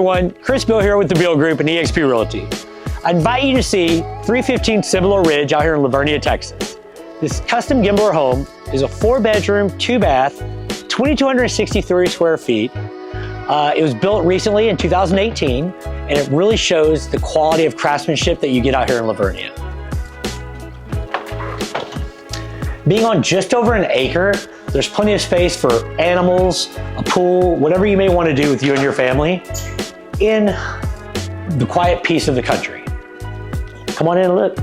everyone, Chris Bill here with the Bill Group and eXp Realty. I invite you to see 315 Cibolo Ridge out here in Vernia, Texas. This custom Gimbler home is a 4-bedroom, 2-bath, 2,263 square feet. It was built recently in 2018, and it really shows the quality of craftsmanship that you get out here in Vernia. Being on just over an acre, there's plenty of space for animals, a pool, whatever you may want to do with you and your family in the quiet peace of the country. Come on in and look.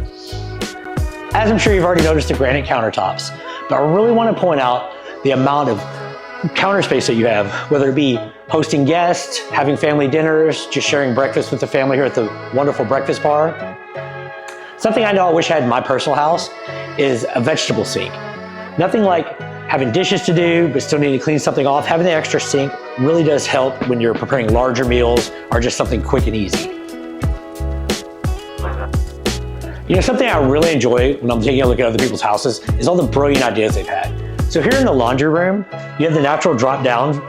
As I'm sure you've already noticed the granite countertops, but I really want to point out the amount of counter space that you have, whether it be hosting guests, having family dinners, just sharing breakfast with the family here at the wonderful breakfast bar. Something I know I wish I had in my personal house is a vegetable sink. Nothing like having dishes to do, but still need to clean something off. Having the extra sink really does help when you're preparing larger meals or just something quick and easy. You know, something I really enjoy when I'm taking a look at other people's houses is all the brilliant ideas they've had. So here in the laundry room, you have the natural drop down,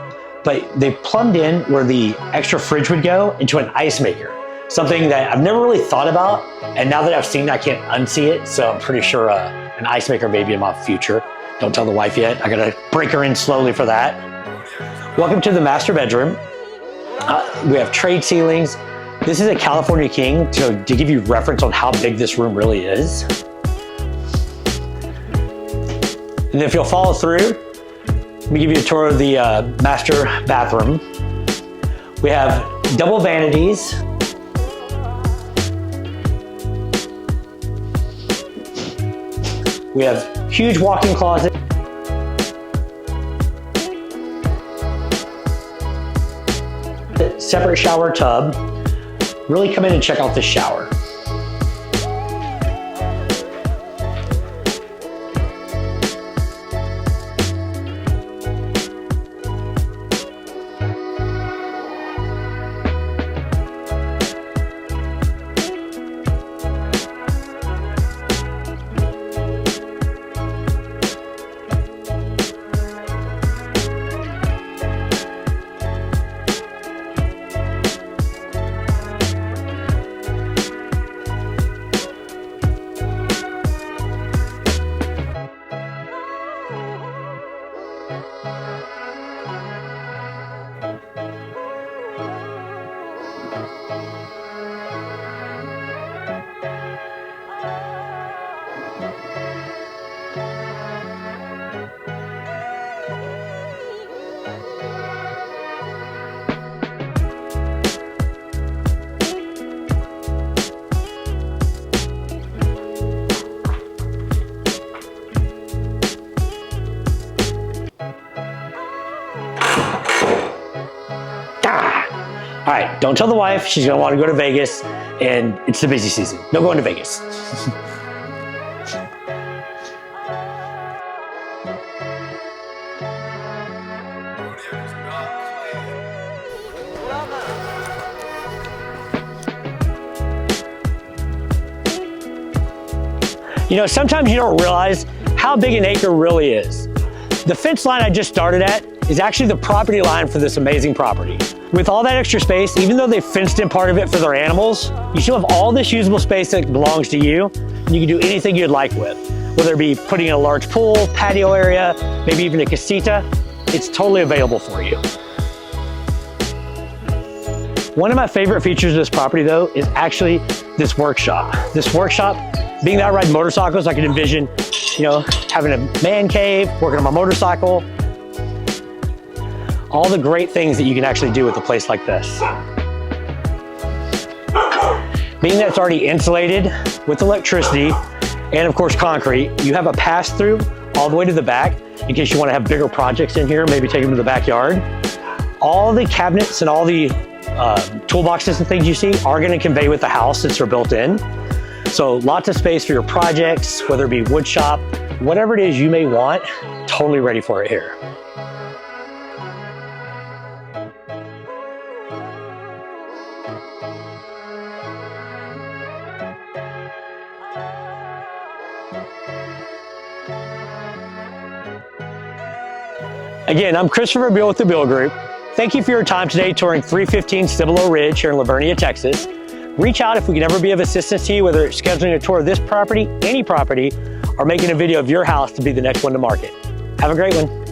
but they've plumbed in where the extra fridge would go into an ice maker. Something that I've never really thought about, and now that I've seen it, I can't unsee it, so I'm pretty sure an ice maker may be in my future. Don't tell the wife yet, I gotta break her in slowly for that. Welcome to the master bedroom. We have trade ceilings. This is a California King, to give you reference on how big this room really is. And if you'll follow through, let me give you a tour of the master bathroom. We have double vanities. We have huge walk-in closet. Separate shower tub. Really come in and check out this shower. All right, don't tell the wife, she's gonna wanna go to Vegas, and it's the busy season. No going to Vegas. You know, sometimes you don't realize how big an acre really is. The fence line I just started at is actually the property line for this amazing property. With all that extra space, even though they fenced in part of it for their animals, you still have all this usable space that belongs to you, and you can do anything you'd like with. Whether it be putting in a large pool, patio area, maybe even a casita, it's totally available for you. One of my favorite features of this property though is actually this workshop. This workshop, being that I ride motorcycles, I can envision, you know, having a man cave, working on my motorcycle, all the great things that you can actually do with a place like this. Being that it's already insulated with electricity and of course concrete, you have a pass-through all the way to the back in case you want to have bigger projects in here, maybe take them to the backyard. All the cabinets and all the toolboxes and things you see are going to convey with the house since they're built in. So lots of space for your projects, whether it be wood shop, whatever it is you may want, totally ready for it here. Again, I'm Christopher Bill with the Bill Group. Thank you for your time today touring 315 Cibolo Ridge here in Vernia, Texas. Reach out if we can ever be of assistance to you, whether it's scheduling a tour of this property, any property, or making a video of your house to be the next one to market. Have a great one.